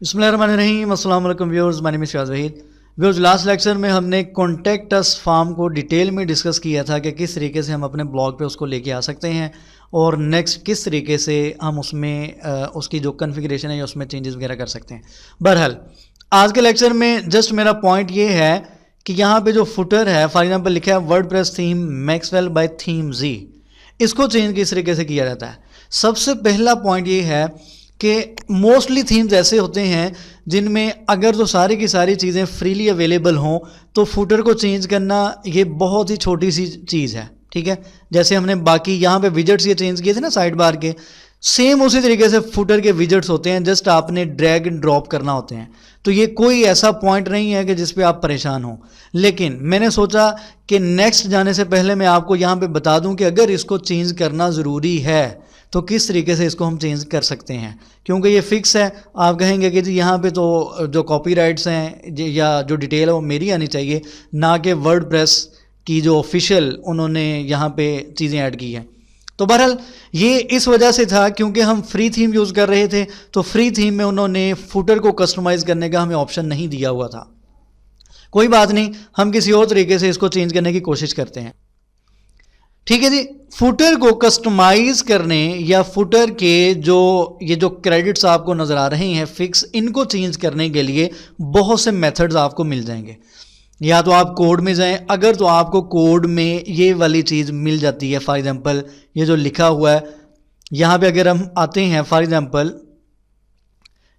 बिस्मिल्लाहिर्रहमानिर्रहीम, अस्सलाम वालेकुम viewers, my name is Shaz Waheed. Viewers, last lecture में हमने कॉन्टैक्ट अस फॉर्म को डिटेल में डिस्कस किया था कि किस तरीके से हम अपने ब्लॉग पे उसको लेके आ सकते हैं और नेक्स्ट किस तरीके से हम उसमें उसकी जो कॉन्फ़िगरेशन है या उसमें चेंजेस वगैरह कर सकते हैं। बहरहाल आज के लेक्चर में जस्ट मेरा पॉइंट ये है कि यहाँ पे जो फुटर है, फॉर एग्जांपल लिखा है WordPress theme Maxwell by theme G, इसको चेंज किस तरीके से किया जाता है। सबसे पहला पॉइंट ये है कि मोस्टली थीम्स ऐसे होते हैं जिनमें अगर तो सारी की सारी चीज़ें फ्रीली अवेलेबल हों तो फुटर को चेंज करना ये बहुत ही छोटी सी चीज़ है, ठीक है। जैसे हमने बाकी यहाँ पे विजेट्स ये चेंज किए थे ना साइड बार के, सेम उसी तरीके से फुटर के विजेट्स होते हैं, जस्ट आपने ड्रैग एंड ड्रॉप करना होते हैं। तो ये कोई ऐसा पॉइंट नहीं है कि जिस पे आप परेशान हो। लेकिन मैंने सोचा कि नेक्स्ट जाने से पहले मैं आपको यहाँ पे बता दूँ कि अगर इसको चेंज करना ज़रूरी है तो किस तरीके से इसको हम चेंज कर सकते हैं, क्योंकि ये फिक्स है। आप कहेंगे कि जी यहाँ पे तो जो कॉपीराइट्स हैं या जो डिटेल है वो मेरी आनी चाहिए, ना कि वर्डप्रेस की जो ऑफिशियल उन्होंने यहाँ पे चीज़ें ऐड की हैं। तो बहरहाल ये इस वजह से था क्योंकि हम फ्री थीम यूज़ कर रहे थे, तो फ्री थीम में उन्होंने फुटर को कस्टमाइज़ करने का हमें ऑप्शन नहीं दिया हुआ था। कोई बात नहीं, हम किसी और तरीके से इसको चेंज करने की कोशिश करते हैं, ठीक है जी। फुटर को कस्टमाइज करने या फुटर के ये जो क्रेडिट्स आपको नज़र आ रहे हैं फिक्स, इनको चेंज करने के लिए बहुत से मेथड्स आपको मिल जाएंगे। या तो आप कोड में जाएं, अगर तो आपको कोड में ये वाली चीज़ मिल जाती है, फॉर एग्जांपल ये जो लिखा हुआ है यहाँ पे अगर हम आते हैं, फॉर एग्जांपल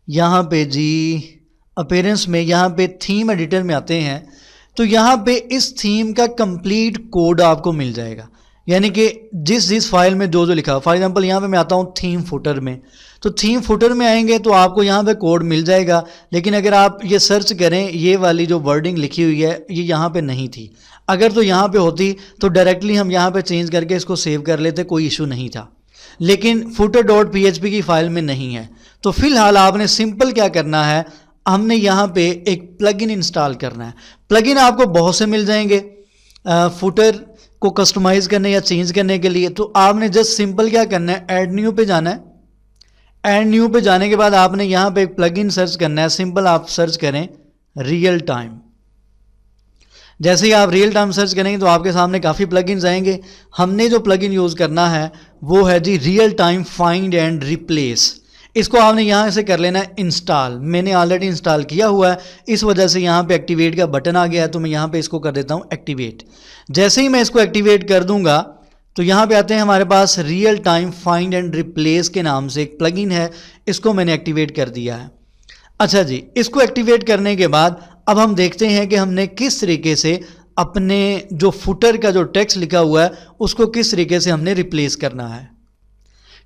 यहाँ पे जी अपीयरेंस में, यहाँ पे थीम एडिटर में आते हैं तो यहाँ पे इस थीम का कंप्लीट कोड आपको मिल जाएगा, यानी कि जिस फाइल में जो लिखा। फॉर एग्जांपल यहाँ पे मैं आता हूँ थीम फुटर में, तो थीम फुटर में आएंगे तो आपको यहाँ पे कोड मिल जाएगा। लेकिन अगर आप ये सर्च करें, ये वाली जो वर्डिंग लिखी हुई है ये यहाँ पे नहीं थी। अगर तो यहाँ पे होती तो डायरेक्टली हम यहाँ पे चेंज करके इसको सेव कर लेते, कोई इशू नहीं था। लेकिन footer.php की फाइल में नहीं है, तो फिलहाल आपने सिंपल क्या करना है, हमने यहाँ पे एक प्लगइन इंस्टॉल करना है। प्लगइन आपको बहुत से मिल जाएंगे फुटर को कस्टमाइज करने या चेंज करने के लिए। तो आपने जस्ट सिंपल क्या करना है, ऐड न्यू पे जाना है। ऐड न्यू पे जाने के बाद आपने यहाँ पे एक प्लगइन सर्च करना है। सिंपल आप सर्च करें रियल टाइम। जैसे ही आप रियल टाइम सर्च करेंगे तो आपके सामने काफ़ी प्लगइन्स आएंगे। हमने जो प्लगइन यूज़ करना है वो है जी real time find and replace. इसको आपने यहाँ से कर लेना है इंस्टॉल। मैंने ऑलरेडी इंस्टॉल किया हुआ है, इस वजह से यहाँ पे एक्टिवेट का बटन आ गया है, तो मैं यहाँ पे इसको कर देता हूँ एक्टिवेट। जैसे ही मैं इसको एक्टिवेट कर दूंगा तो यहाँ पे आते हैं हमारे पास real time find and replace के नाम से एक प्लगइन है, इसको मैंने एक्टिवेट कर दिया है। अच्छा जी, इसको एक्टिवेट करने के बाद अब हम देखते हैं कि हमने किस तरीके से अपने जो फुटर का जो टेक्स्ट लिखा हुआ है उसको किस तरीके से हमने रिप्लेस करना है।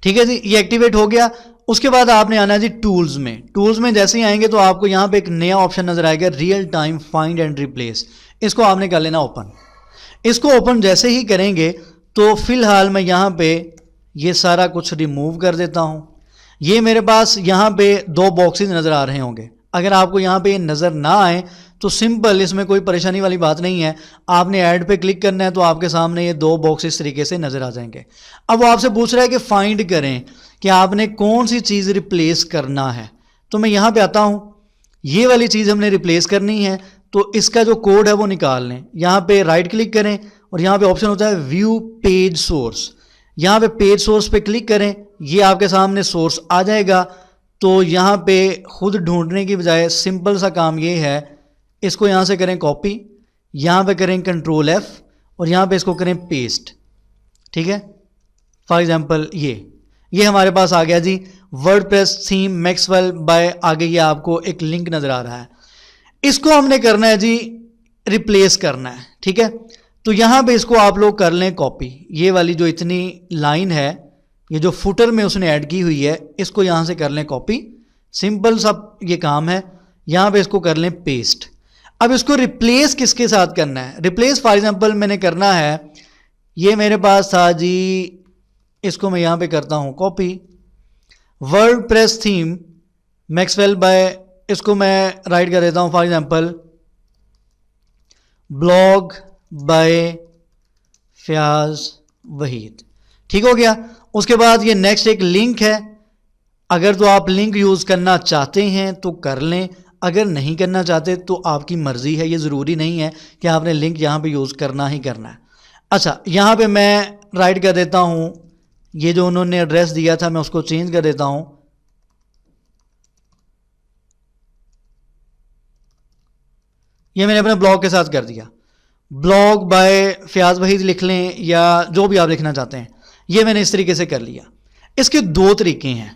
ठीक है जी, ये एक्टिवेट हो गया। उसके बाद आपने आना है जी टूल्स में। टूल्स में जैसे ही आएंगे तो आपको यहाँ पे एक नया ऑप्शन नजर आएगा, real time find and replace. इसको आपने कर लेना ओपन। इसको ओपन जैसे ही करेंगे तो फिलहाल मैं यहाँ पे ये सारा कुछ रिमूव कर देता हूँ। ये मेरे पास यहाँ पे दो बॉक्सेस नज़र आ रहे होंगे। अगर आपको यहाँ पे नज़र ना आए तो सिंपल, इसमें कोई परेशानी वाली बात नहीं है, आपने ऐड पे क्लिक करना है तो आपके सामने ये दो बॉक्स इस तरीके से नज़र आ जाएंगे। अब वो आपसे पूछ रहा है कि फाइंड करें कि आपने कौन सी चीज़ रिप्लेस करना है। तो मैं यहाँ पे आता हूँ, ये वाली चीज़ हमने रिप्लेस करनी है, तो इसका जो कोड है वो निकाल लें। यहाँ पे राइट क्लिक करें और यहाँ पे ऑप्शन होता है व्यू पेज सोर्स। यहाँ पे पेज सोर्स पे क्लिक करें, ये आपके सामने सोर्स आ जाएगा। तो यहाँ पे खुद ढूंढने की बजाय सिंपल सा काम ये है, इसको यहाँ से करें कॉपी, यहाँ पे करें कंट्रोल F और यहाँ पे इसको करें पेस्ट। ठीक है, फॉर एग्जांपल ये हमारे पास आ गया जी वर्डप्रेस थीम मैक्सवेल बाय, आगे ये आपको एक लिंक नज़र आ रहा है। इसको हमने करना है जी रिप्लेस करना है। ठीक है, तो यहाँ पे इसको आप लोग कर लें कॉपी। ये वाली जो इतनी लाइन है, ये जो फुटर में उसने ऐड की हुई है, इसको यहाँ से कर लें कॉपी। सिंपल सा ये काम है। यहाँ पे इसको कर लें पेस्ट। अब इसको रिप्लेस किसके साथ करना है? रिप्लेस फॉर एग्जांपल मैंने करना है, ये मेरे पास था जी, इसको मैं यहाँ पे करता हूँ copy, WordPress theme Maxwell by, इसको मैं राइट कर देता हूँ for example blog by Fayaz Waheed. ठीक हो गया। उसके बाद ये नेक्स्ट एक लिंक है, अगर तो आप लिंक यूज़ करना चाहते हैं तो कर लें, अगर नहीं करना चाहते तो आपकी मर्ज़ी है। ये ज़रूरी नहीं है कि आपने लिंक यहाँ पे यूज़ करना ही करना है। अच्छा, यहाँ पे मैं राइट कर देता हूँ, ये जो उन्होंने एड्रेस दिया था मैं उसको चेंज कर देता हूँ। ये मैंने अपने ब्लॉग के साथ कर दिया। ब्लॉग बाय फयाज वहीद लिख लें या जो भी आप लिखना चाहते हैं, ये मैंने इस तरीके से कर लिया। इसके दो तरीके हैं।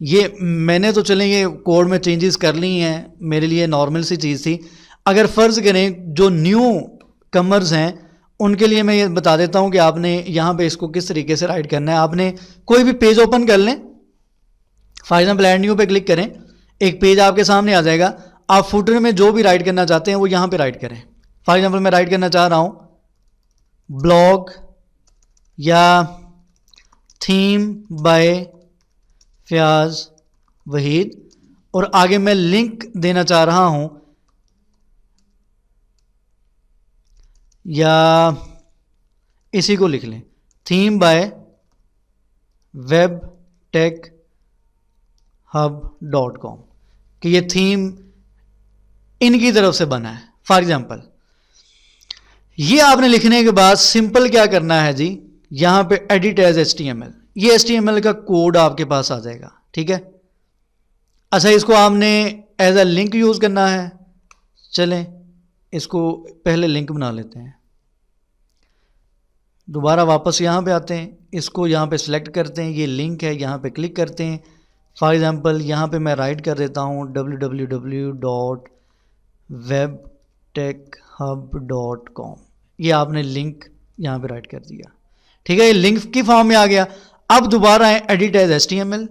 ये मैंने तो चलें ये कोड में चेंजेस कर ली हैं, मेरे लिए नॉर्मल सी चीज़ थी। अगर फ़र्ज़ करें जो न्यू कमर्स हैं उनके लिए मैं ये बता देता हूँ कि आपने यहाँ पे इसको किस तरीके से राइट करना है। आपने कोई भी पेज ओपन कर लें, फॉर एग्जाम्पल ऐड न्यू पे क्लिक करें, एक पेज आपके सामने आ जाएगा। आप फुटर में जो भी राइट करना चाहते हैं वो यहाँ पे राइट करें। फॉर एग्जाम्पल मैं राइट करना चाह रहा हूँ ब्लॉग या थीम बाय फयाज वहीद, और आगे मैं लिंक देना चाह रहा हूं या इसी को लिख लें थीम बाय webtechhub.com कि ये थीम इनकी तरफ से बना है। फॉर एग्जाम्पल ये आपने लिखने के बाद सिंपल क्या करना है जी, यहां पे एडिट एज HTML, ये HTML का कोड आपके पास आ जाएगा। ठीक है। अच्छा, इसको आपने एज अ लिंक यूज़ करना है। चलें इसको पहले लिंक बना लेते हैं। दोबारा वापस यहाँ पे आते हैं, इसको यहाँ पे सिलेक्ट करते हैं, ये लिंक है, यहाँ पे क्लिक करते हैं। फॉर एग्जांपल यहाँ पे मैं राइट कर देता हूँ www.webtechhub.com, ये आपने लिंक यहाँ पे राइट कर दिया। ठीक है, ये लिंक की फॉर्म में आ गया। अब दोबारा है एडिट एज HTML,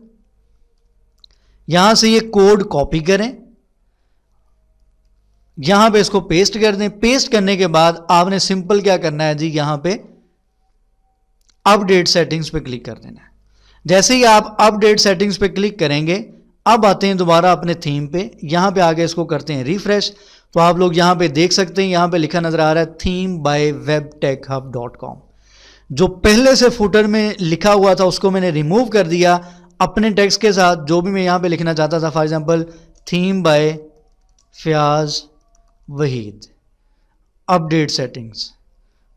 यहां से ये कोड कॉपी करें, यहां पे इसको पेस्ट कर दें। पेस्ट करने के बाद आपने सिंपल क्या करना है जी, यहां पे अपडेट सेटिंग्स पे क्लिक कर देना है। जैसे ही आप अपडेट सेटिंग्स पे क्लिक करेंगे, अब आते हैं दोबारा अपने थीम पे, यहां पे आगे इसको करते हैं रिफ्रेश, तो आप लोग यहां पे देख सकते हैं, यहां पे लिखा नजर आ रहा है थीम बाय webtechhub.com। जो पहले से फुटर में लिखा हुआ था उसको मैंने रिमूव कर दिया अपने टेक्स्ट के साथ, जो भी मैं यहाँ पे लिखना चाहता था। For example theme by Fayaz Waheed, update settings,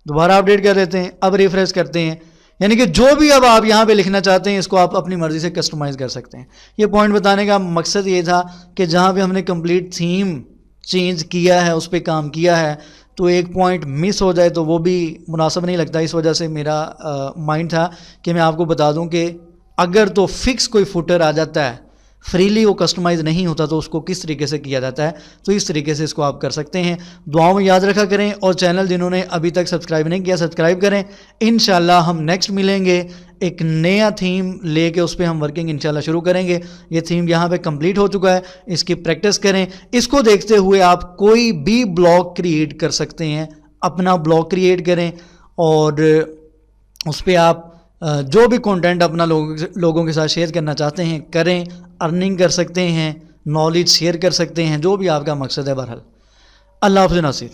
दोबारा अपडेट कर देते हैं, अब रिफ्रेश करते हैं। यानी कि जो भी अब आप यहाँ पे लिखना चाहते हैं इसको आप अपनी मर्जी से कस्टमाइज़ कर सकते हैं। ये पॉइंट बताने का मकसद ये था कि जहाँ पे हमने कंप्लीट थीम चेंज किया है, उस पर काम किया है, तो एक पॉइंट मिस हो जाए तो वो भी मुनासिब नहीं लगता। इस वजह से मेरा माइंड था कि मैं आपको बता दूं कि अगर तो फिक्स कोई फुटर आ जाता है, फ्रीली वो कस्टमाइज़ नहीं होता, तो उसको किस तरीके से किया जाता है, तो इस तरीके से इसको आप कर सकते हैं। दुआओं में याद रखा करें, और चैनल जिन्होंने अभी तक सब्सक्राइब नहीं किया सब्सक्राइब करें। इंशाल्लाह हम नेक्स्ट मिलेंगे, एक नया थीम लेके उस पर हम वर्किंग इंशाल्लाह शुरू करेंगे। ये थीम यहाँ पे कंप्लीट हो चुका है, इसकी प्रैक्टिस करें। इसको देखते हुए आप कोई भी ब्लॉग क्रिएट कर सकते हैं, अपना ब्लॉग क्रिएट करें और उस पर आप जो भी कंटेंट अपना लोगों के साथ शेयर करना चाहते हैं करें, अर्निंग कर सकते हैं, नॉलेज शेयर कर सकते हैं, जो भी आपका मकसद है। बहरहाल अल्लाह हाफ़िज़ नासिर।